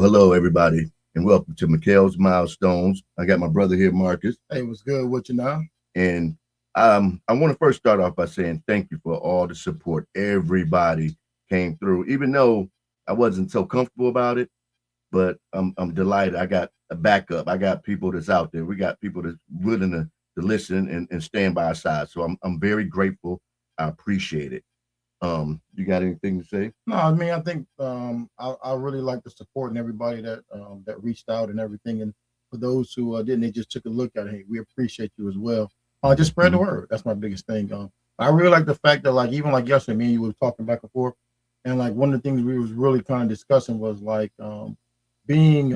hello, everybody, and welcome to Mikhail's Milestones. I got my brother here, Marcus, Hey, what's good with you now? and I want to first start off by saying thank you for all the support. Everybody came through, even though I wasn't so comfortable about it, but I'm delighted. I got a backup. I got people that's out there. We got people that's willing to listen and stand by our side. So I'm very grateful. I appreciate it. You got anything to say? No, I mean I think I really like the support and everybody that reached out and everything. And for those who didn't, they just took a look at it. Hey, we appreciate you as well. Just spread the Mhm. word. That's my biggest thing. I really like the fact that like even like yesterday, me and you were talking back and forth, and like one of the things we was really kind of discussing was like being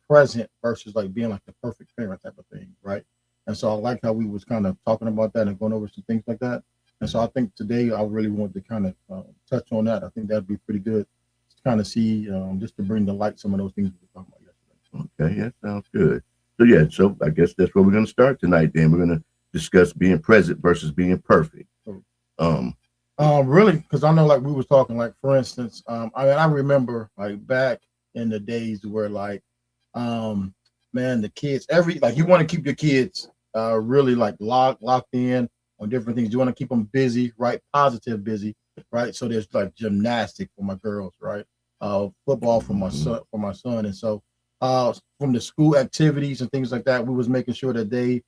present versus like being like the perfect parent type of thing, right? And so I like how we was kind of talking about that and going over some things like that. And so I think today I really want to kind of touch on that. I think that'd be pretty good to kind of see just to bring to light some of those things we were talking about yesterday. Okay, yeah, sounds good. So I guess that's where we're going to start tonight. Then we're going to discuss being present versus being perfect. So, Um, really, because I know like we was talking like for instance, I mean I remember like back in the days where like um man the kids every like you want to keep your kids really like locked in on different things. You want to keep them busy, right? Positive busy, right? So there's like gymnastics for my girls, right? Football mhm, for my son, and so from the school activities and things like that, we was making sure that they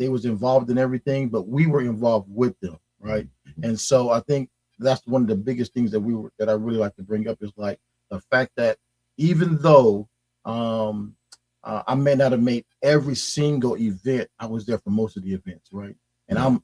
was involved in everything, but we were involved with them, right? mhm, And so I think that's one of the biggest things that I really like to bring up is like the fact that even though um, I may not have made every single event, I was there for most of the events, right? And right.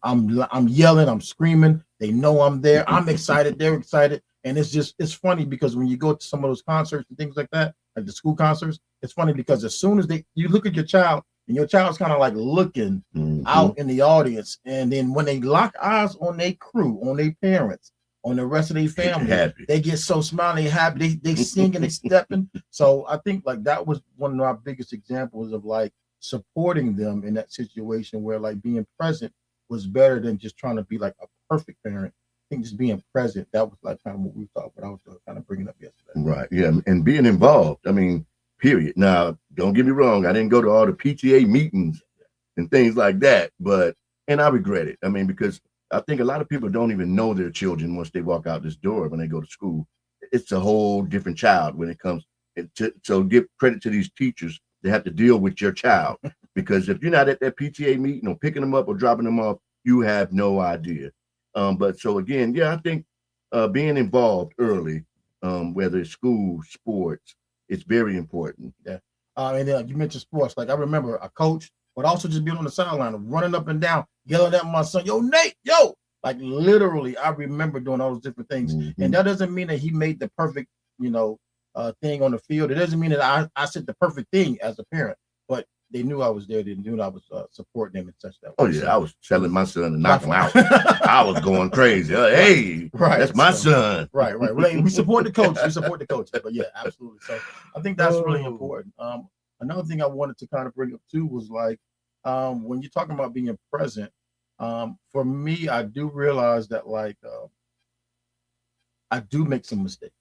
I'm yelling, I'm screaming. They know I'm there. I'm excited. They're excited, and it's funny because when you go to some of those concerts and things like that, like the school concerts, it's funny because as soon as you look at your child and your child's kind of like looking Hmm. out in the audience. And then when they lock eyes on their crew, on their parents, on the rest of their They get family, happy. they get so smiling, happy. They singing, they stepping. So I think like that was one of our biggest examples of like supporting them in that situation where like being present was better than just trying to be like a perfect parent. I think just being present, that was like kind of what we thought, what I was kind of bringing up yesterday. Right. Yeah. And being involved. I mean, period. Now, don't get me wrong. I didn't go to all the PTA meetings and things like that, and I regret it. I mean, because I think a lot of people don't even know their children once they walk out this door when they go to school. It's a whole different child when it comes. So give credit to these teachers. They have to deal with your child because if you're not at that PTA meeting or picking them up or dropping them off, you have no idea. But so again, yeah, I think being involved early, whether it's school, sports, it's very important. Yeah. And then you mentioned sports. Like I remember a coach, but also just being on the sideline, running up and down, yelling at my son, "Yo, Nate, yo!" Like literally, I remember doing all those different things. And Hmm. that doesn't mean that he made the perfect, thing on the field. It doesn't mean that I said the perfect thing as a parent, but they knew I was there. They knew I was supporting them and such that Oh way. yeah, I So was it telling was my son to knock him platform. out. I was going crazy. Right, Hey, that's right. my So son. right. Well, we support the coach. We support the coaches. But yeah, absolutely. So I think that's really Oh. important. Another thing I wanted to kind of bring up too was like when you're talking about being present. For me, I do realize that like I do make some mistakes,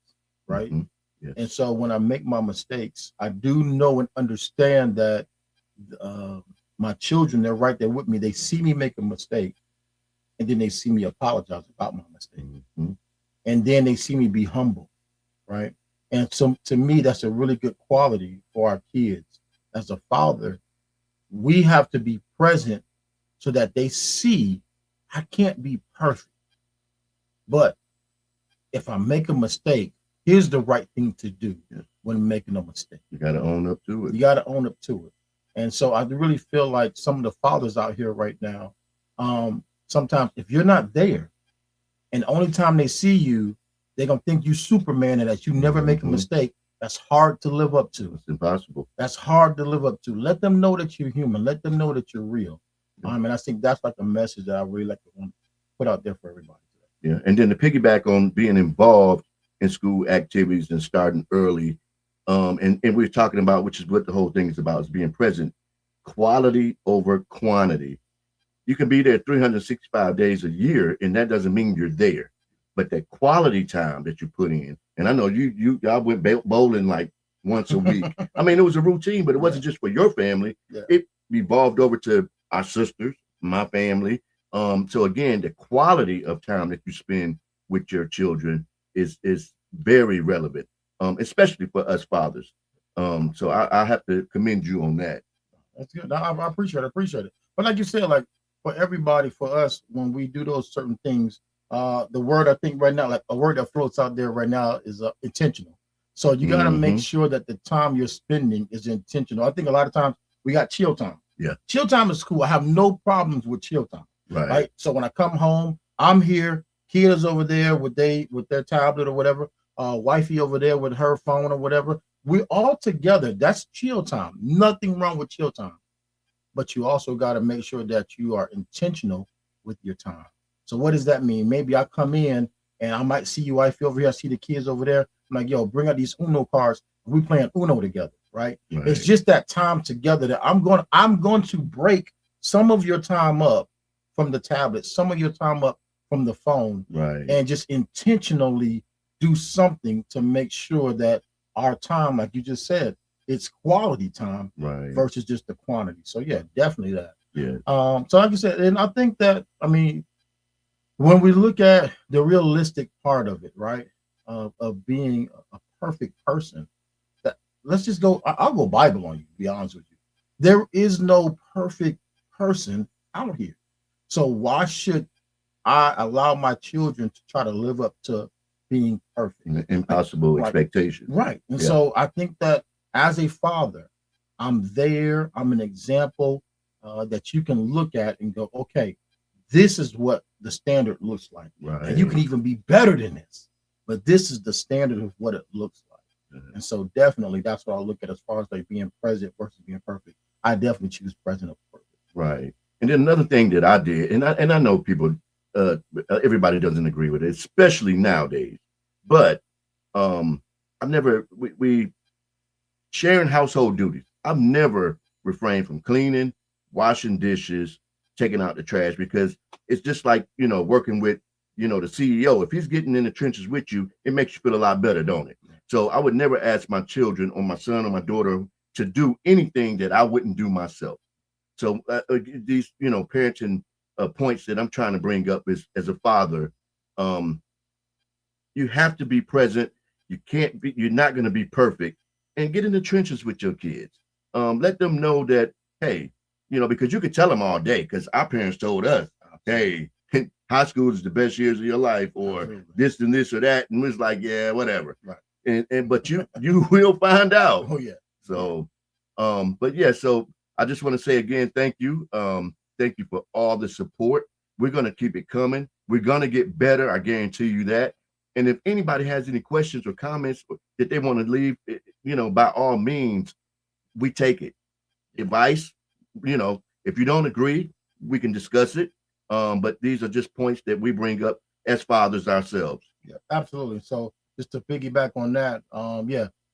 right? Hmm. And Yes. so when I make my mistakes, I do know and understand that uh, my children, they're right there with me. They see me make a mistake, and then they see me apologize about my mistake, Hmm. and then they see me be humble, right? And so to me, that's a really good quality for our kids. As a father, we have to be present so that they see I can't be perfect, but if I make a mistake, here's the right thing to do Yes. when making a mistake. You got to own up to it. You got to own up to it. And so I really feel like some of the fathers out here right now, sometimes if you're not there, and the only time they see you, they're gonna think you Superman and that you never make a Hmm. mistake. That's hard to live up to. It's impossible. That's hard to live up to. Let them know that you're human. Let them know that you're real. Yeah. And I think that's like a message that I really like to put out there for everybody today. Yeah. And then to piggyback on being involved in school activities and starting early, and we're talking about, which is what the whole thing is about, is being present, quality over quantity. You can be there 365 days a year, and that doesn't mean you're there. but that quality time that you put in. And I know y'all went bowling like once a week. I mean, it was a routine, but it wasn't just for your family. Yeah. It evolved over to our sisters, my family. So again, the quality of time that you spend with your children is very relevant, especially for us fathers. So I have to commend you on that. That's good. No, I appreciate it. Appreciate it. But like you said, like for everybody, for us, when we do those certain things, the word I think right now, like a word that floats out there right now is intentional. So you got to make sure that the time you're spending is intentional. I think a lot of times we got chill time. Yeah. Chill time is cool. I have no problems with chill time. Right. So when I come home, I'm here. Kids over there with their tablet or whatever. Wifey over there with her phone or whatever. We're all together. That's chill time. Nothing wrong with chill time. But you also got to make sure that you are intentional with your time. So what does that mean? Maybe I come in and I might see you, wifey over here. I see the kids over there. I'm like, yo, bring out these Uno cards. We playing Uno together, right? It's just that time together that I'm going to break some of your time up from the tablet, some of your time up from the phone, right, and just intentionally do something to make sure that our time, like you just said, it's quality time, right, versus just the quantity. So yeah, definitely that. Yeah. So like you said, and I think that, I mean, when we look at the realistic part of it, right, of being a perfect person, that let's just go. I'll go Bible on you. To be honest with you, there is no perfect person out here. So why should I allow my children to try to live up to being perfect? Impossible expectation. Right. And so I think that as a father, I'm there. I'm an example that you can look at and go, okay, this is what the standard looks like. Right. And you can even be better than this. But this is the standard of what it looks like. And so definitely that's what I look at as far as like being present versus being perfect. I definitely choose present over perfect. Right. And then another thing that I did, and I know people, everybody doesn't agree with it, especially nowadays. But I've never we sharing household duties. I've never refrained from cleaning, washing dishes, taking out the trash, because it's just like, working with, the CEO. If he's getting in the trenches with you, it makes you feel a lot better, don't it? So I would never ask my children or my son or my daughter to do anything that I wouldn't do myself. So these, parenting points that I'm trying to bring up is, as a father, you have to be present. You're not going to be perfect, and get in the trenches with your kids. Let them know that, hey, because you could tell them all day, because our parents told us, hey, high school is the best years of your life, or this and this or that. And it's like, yeah, whatever. Right. But you will find out. Oh, yeah. So, but yeah, so I just want to say again, thank you. Thank you for all the support. We're going to keep it coming. We're going to get better. I guarantee you that. And if anybody has any questions or comments that they want to leave, by all means, we take it. Advice, if you don't agree, we can discuss it. But these are just points that we bring up as fathers ourselves. Yeah, absolutely. So just to piggyback on that,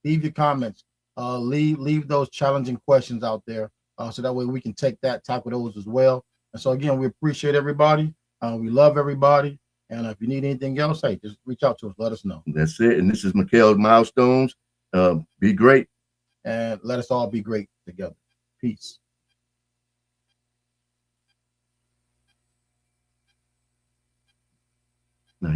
leave your comments. Leave those challenging questions out there, so that way we can tackle those as well. And so again, we appreciate everybody. We love everybody. And if you need anything else, hey, just reach out to us. Let us know. That's it. And this is Mikhail Milestones. Be great. And let us all be great together. Peace. Now,